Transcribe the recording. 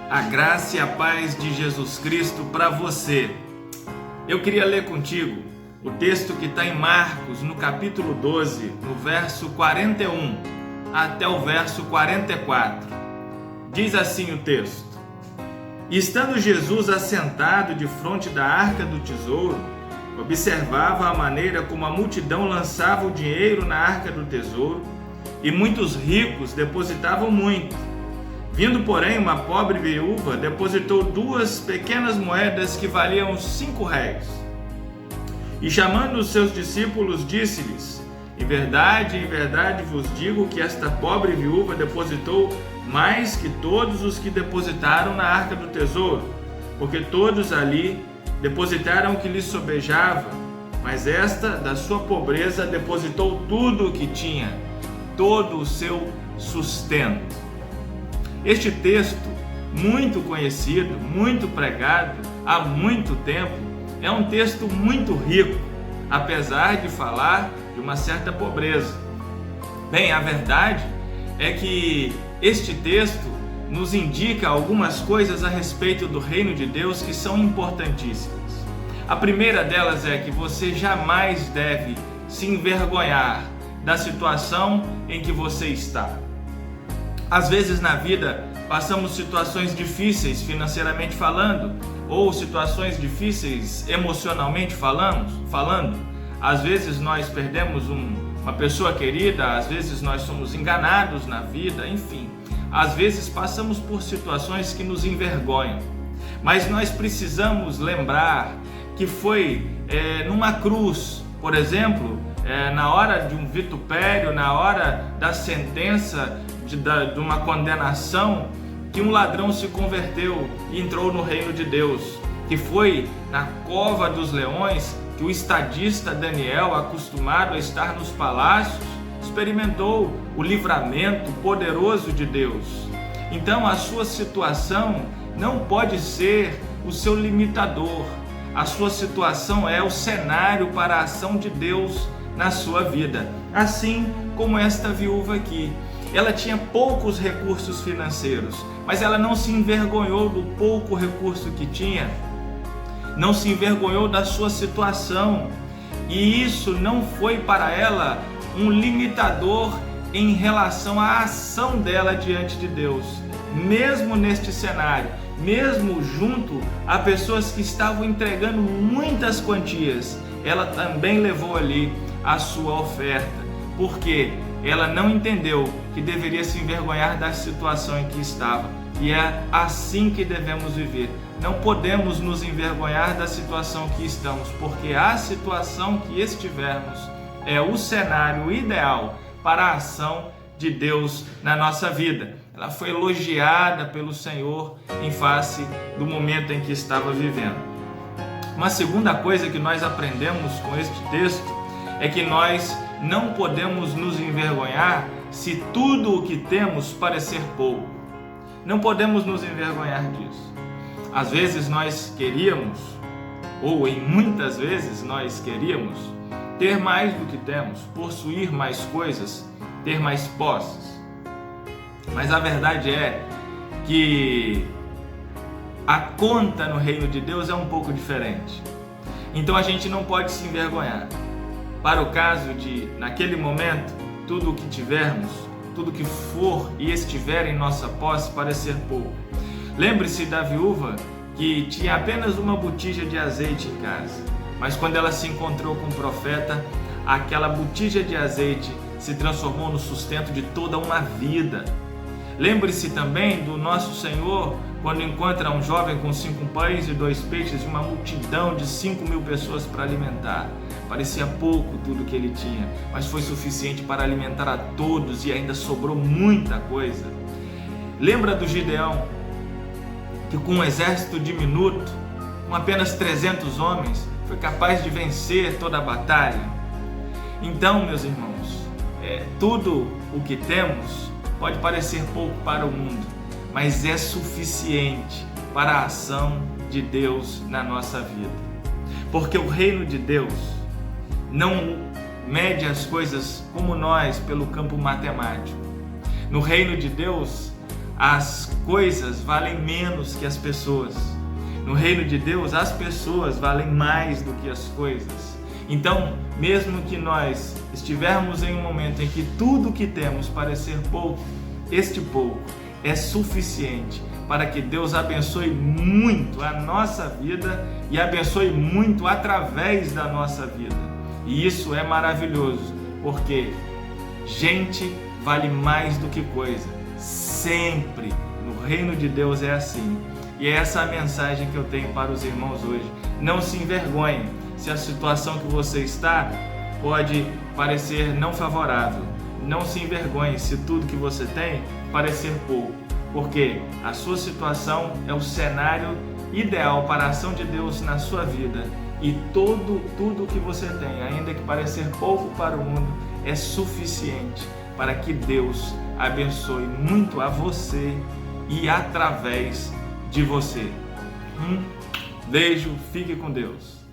A graça e a paz de Jesus Cristo para você. Eu queria ler contigo o texto que está em Marcos, no capítulo 12, no verso 41 até o verso 44. Diz assim o texto: Estando Jesus assentado defronte da arca do tesouro, observava a maneira como a multidão lançava o dinheiro na arca do tesouro, e muitos ricos depositavam muito. Vindo, porém, uma pobre viúva, depositou 2 pequenas moedas que valiam 5 réis. E chamando os seus discípulos, disse-lhes: em verdade vos digo que esta pobre viúva depositou mais que todos os que depositaram na arca do tesouro, porque todos ali depositaram o que lhes sobejava, mas esta, da sua pobreza, depositou tudo o que tinha, todo o seu sustento. Este texto, muito conhecido, muito pregado há muito tempo, é um texto muito rico, apesar de falar de uma certa pobreza. Bem, a verdade é que este texto nos indica algumas coisas a respeito do reino de Deus que são importantíssimas. A primeira delas é que você jamais deve se envergonhar da situação em que você está. Às vezes na vida passamos situações difíceis financeiramente falando, ou situações difíceis emocionalmente falando. Às vezes nós perdemos uma pessoa querida, às vezes nós somos enganados na vida, enfim. Às vezes passamos por situações que nos envergonham. Mas nós precisamos lembrar que foi numa cruz, por exemplo, na hora de um vitupério, na hora da sentença de uma condenação, que um ladrão se converteu e entrou no reino de Deus, que foi na cova dos leões que o estadista Daniel, acostumado a estar nos palácios, experimentou o livramento poderoso de Deus. Então a sua situação não pode ser o seu limitador. A sua situação é o cenário para a ação de Deus na sua vida. Assim como esta viúva aqui. Ela tinha poucos recursos financeiros, mas ela não se envergonhou do pouco recurso que tinha, não se envergonhou da sua situação, e isso não foi para ela um limitador em relação à ação dela diante de Deus. Mesmo neste cenário, mesmo junto a pessoas que estavam entregando muitas quantias, ela também levou ali a sua oferta, porque ela não entendeu que deveria se envergonhar da situação em que estava. E é assim que devemos viver. Não podemos nos envergonhar da situação que estamos, porque a situação que estivermos é o cenário ideal para a ação de Deus na nossa vida. Ela foi elogiada pelo Senhor em face do momento em que estava vivendo. Uma segunda coisa que nós aprendemos com este texto é que nós não podemos nos envergonhar se tudo o que temos parecer pouco. Não podemos nos envergonhar disso. Às vezes nós queríamos, ou em muitas vezes nós queríamos, ter mais do que temos, possuir mais coisas, ter mais posses. Mas a verdade é que a conta no reino de Deus é um pouco diferente. Então a gente não pode se envergonhar. Para o caso de, naquele momento, tudo o que tivermos, tudo que for e estiver em nossa posse parecer pouco. Lembre-se da viúva que tinha apenas uma botija de azeite em casa, mas quando ela se encontrou com o profeta, aquela botija de azeite se transformou no sustento de toda uma vida. Lembre-se também do nosso Senhor, quando encontra um jovem com 5 pães e 2 peixes e uma multidão de 5.000 pessoas para alimentar. Parecia pouco tudo que ele tinha, mas foi suficiente para alimentar a todos e ainda sobrou muita coisa. Lembra do Gideão, que com um exército diminuto, com apenas 300 homens, foi capaz de vencer toda a batalha? Então, meus irmãos, tudo o que temos pode parecer pouco para o mundo, mas é suficiente para a ação de Deus na nossa vida. Porque o reino de Deus não mede as coisas como nós pelo campo matemático. No reino de Deus, as coisas valem menos que as pessoas. No reino de Deus, as pessoas valem mais do que as coisas. Então, mesmo que nós estivermos em um momento em que tudo que temos parecer pouco, este pouco é suficiente para que Deus abençoe muito a nossa vida e abençoe muito através da nossa vida. E isso é maravilhoso, porque gente vale mais do que coisa. Sempre no reino de Deus é assim. E é essa a mensagem que eu tenho para os irmãos hoje. Não se envergonhem se a situação que você está pode parecer não favorável. Não se envergonhe se tudo que você tem parecer pouco, porque a sua situação é o cenário ideal para a ação de Deus na sua vida. E tudo que você tem, ainda que parecer pouco para o mundo, é suficiente para que Deus abençoe muito a você e através de você. Beijo, fique com Deus.